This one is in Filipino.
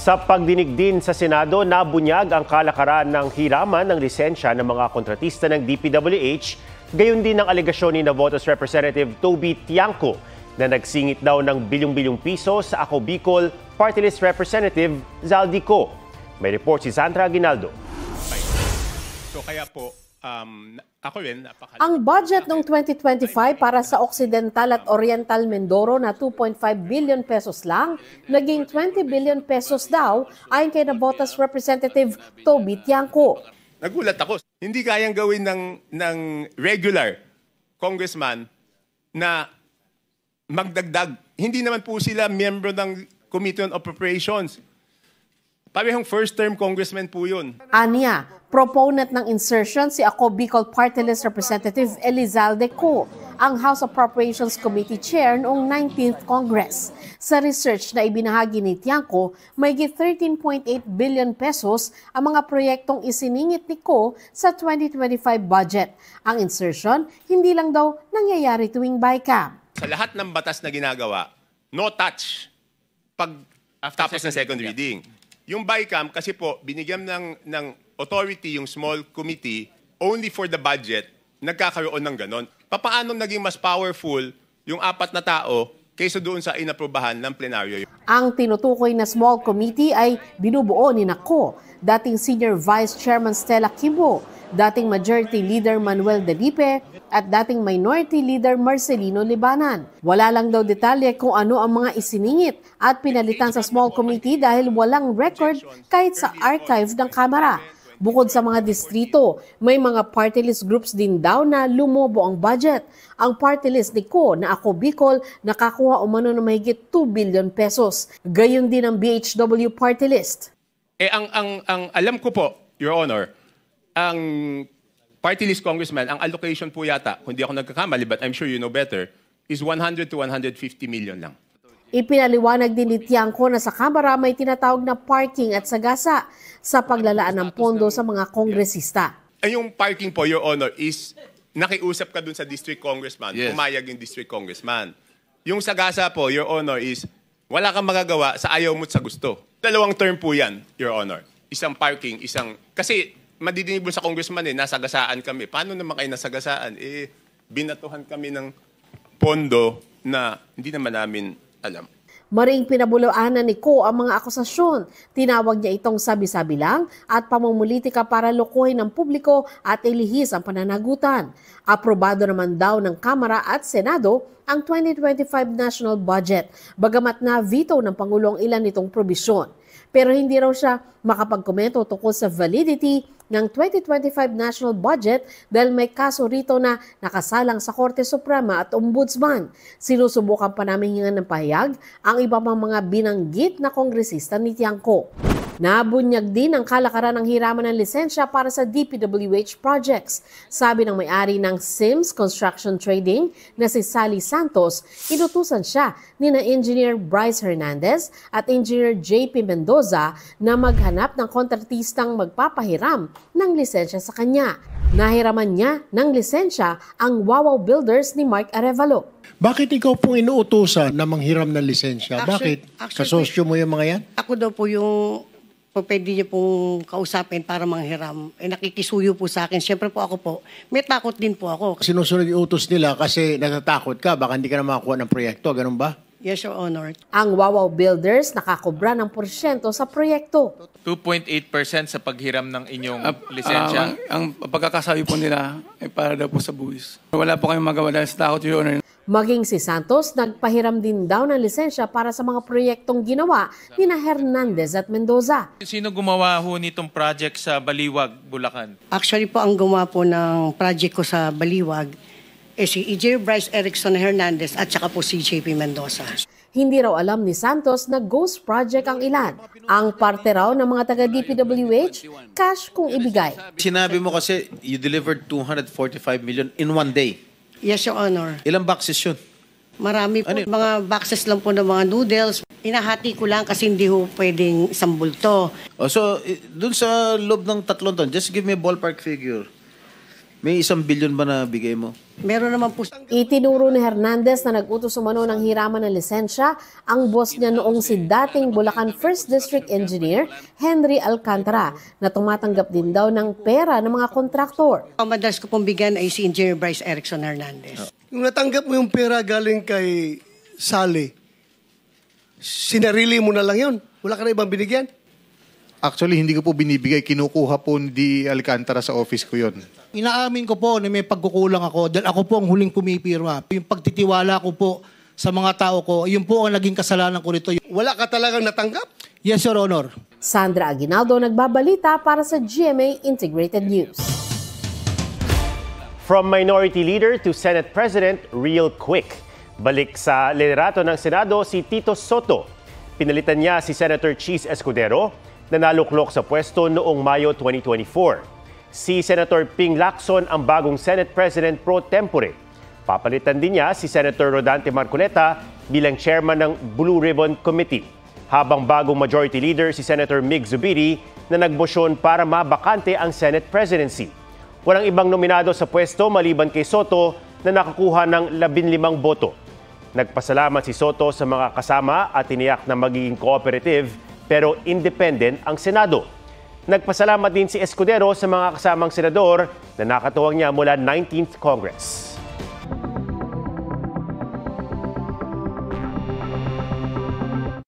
Sa pagdinig din sa Senado, nabunyag ang kalakaran ng hiraman ng lisensya ng mga kontratista ng DPWH, gayon din ang alegasyon ni Navotas Representative Toby Tiangco na nagsingit daw ng bilyong-bilyong piso sa Ako Bicol Party List Representative Zaldico. May report si Sandra Aguinaldo. So kaya po, ako rin, ang budget ng 2025 para sa Occidental at Oriental Mindoro na 2.5 billion pesos lang, naging 20 billion pesos daw ayon kay Navotas Representative Toby Tiangco. Nagulat ako. Hindi kayang gawin ng regular congressman na magdagdag. Hindi naman po sila miyembro ng Committee on Appropriations. Parehong first-term congressman po yun. Anya, proponent ng insertion si Ako Bicol Party List Representative Elizalde Co, ang House Appropriations Committee Chair noong 19th Congress. Sa research na ibinahagi ni Tiangco, may 13.8 billion pesos ang mga proyektong isiningit ni Co sa 2025 budget. Ang insertion, hindi lang daw nangyayari tuwing BICAM. Sa lahat ng batas na ginagawa, no touch pag tapos ng second reading. Yung BICAM, kasi po, binigyan ng authority yung small committee only for the budget, nagkakaroon ng ganon. Paano naging mas powerful yung 4 na tao kaysa doon sa inaprubahan ng plenaryo? Ang tinutukoy na small committee ay binubuo ni Nako, dating Senior Vice Chairman Stella Kimbo, dating Majority Leader Manuel Delipe, at dating Minority Leader Marcelino Libanan. Wala lang daw detalye kung ano ang mga isiningit at pinalitan sa small committee dahil walang record kahit sa archive ng Kamara. Bukod sa mga distrito, may mga party list groups din daw na lumobo ang budget. Ang party list ni Co na Ako Bicol nakakuha umano ng mahigit 2 billion pesos. Gayon din ang BHW party list. Ang alam ko po, Your Honor, ang party list congressman, ang allocation po yata, kung di ako nagkakamali, but I'm sure you know better, is 100 to 150 million lang. Ipinaliwanag din ni Tiangco na sa Kamara may tinatawag na parking at sagasa sa paglalaan ng pondo sa mga kongresista. Yung parking po, Your Honor, is nakiusap ka dun sa district congressman, pumayag yung district congressman. Yung sagasa po, Your Honor, is wala kang magagawa sa ayaw mo't sa gusto. 2 term po yan, Your Honor. Isang parking, isang... Kasi madidinig mo sa congressman nasagasaan kami. Paano naman kayo nasagasaan? Binatuhan kami ng pondo na hindi naman namin alam. Maring pinabulaanan ni Co ang mga akusasyon. Tinawag niya itong sabi-sabi lang at pamumulitika para lokohin ng publiko at ilihis ang pananagutan. Aprobado naman daw ng Kamara at Senado ang 2025 national budget, bagamat na veto ng Pangulo ang ilan nitong probisyon. Pero hindi raw siya makapagkomento tungkol sa validity ng 2025 national budget dahil may kaso rito na nakasalang sa Korte Suprema at Ombudsman. Sinusubukan pa namin hingan ng pahayag ang iba pang mga binanggit na kongresista ni Tiangco. Nabunyag din ang kalakaran ng hiraman ng lisensya para sa DPWH projects. Sabi ng may-ari ng Sims Construction Trading na si Sally Santos, inutusan siya ni na Engineer Bryce Hernandez at Engineer JP Mendoza na maghanap ng kontratistang magpapahiram ng lisensya sa kanya. Nahiraman niya ng lisensya ang Wawaw Builders ni Mark Arevalo. Bakit ikaw pong inuutusan na manghiram ng lisensya? Bakit? Kasosyo mo yung mga yan? Ako daw po yung pwede niyo pong kausapin para manghiram. Nakikisuyo po sa akin. Siyempre po ako po, may takot din po ako. Sinusunod yung utos nila kasi natatakot ka, baka hindi ka na makakuha ng proyekto. Ganun ba? Yes, Your Honor. Ang Wawaw Builders nakakobra ng porsyento sa proyekto. 2.8% sa paghiram ng inyong lisensya. Ang pagkakasabi po nila ay para daw po sa buwis. Wala po kayong magawa dahil sa takot, Your Honor. Maging si Santos, nagpahiram din daw ng lisensya para sa mga proyektong ginawa ni na Hernandez at Mendoza. Sino gumawa ho nitong project sa Baliwag, Bulacan? Actually po, ang gumawa po ng project ko sa Baliwag si Engineer Bryce Erickson Hernandez at saka po si JP Mendoza. Hindi raw alam ni Santos na ghost project ang ilan. Ang parte raw ng mga taga-DPWH, cash kung ibigay. Sinabi mo kasi you delivered 245 million in one day. Yes, Your Honor. Ilang boxes yun? Marami po. Mga boxes lang po ng mga noodles. Inahati ko lang kasi hindi ho pwedeng isang bulto. So, dun sa loob ng 3 taon, just give me a ballpark figure. May 1 billion ba na bigay mo? Meron naman po. Itinuro ni Hernandez na nag-utos umano ng hiraman ng lisensya ang boss niya noong si dating Bulacan 1st District Engineer Henry Alcantara na tumatanggap din daw ng pera ng mga kontraktor. Ang madalas ko pong bigyan ay si Engineer Bryce Erickson Hernandez. Yung natanggap mo yung pera galing kay Sally, sinarili mo na lang yun? Wala ka na ibang binigyan? Actually, hindi ko po binibigay. Kinukuha po ni Alcantara sa office ko yon. Inaamin ko po na may pagkukulang ako dahil ako po ang huling pumipirma. Yung pagtitiwala ko po sa mga tao ko, yun po ang naging kasalanan ko rito. Wala ka talagang natanggap? Yes, Your Honor. Sandra Aguinaldo nagbabalita para sa GMA Integrated News. From Minority Leader to Senate President, real quick. Balik sa liderato ng Senado si Tito Soto. Pinalitan niya si Senator Cheese Escudero na naluklok sa pwesto noong Mayo 2024. Si Senator Ping Lacson ang bagong Senate President pro tempore. Papalitan din niya si Senator Rodante Marcoleta bilang chairman ng Blue Ribbon Committee. Habang bagong Majority Leader si Senator Mig Zubiri na nagmosyon para mabakante ang Senate presidency. Walang ibang nominado sa pwesto maliban kay Soto na nakakuha ng 15 boto. Nagpasalamat si Soto sa mga kasama at tiniyak na magiging cooperative pero independent ang Senado. Nagpasalamat din si Escudero sa mga kasamang senador na nakatuwang niya mula 19th Congress.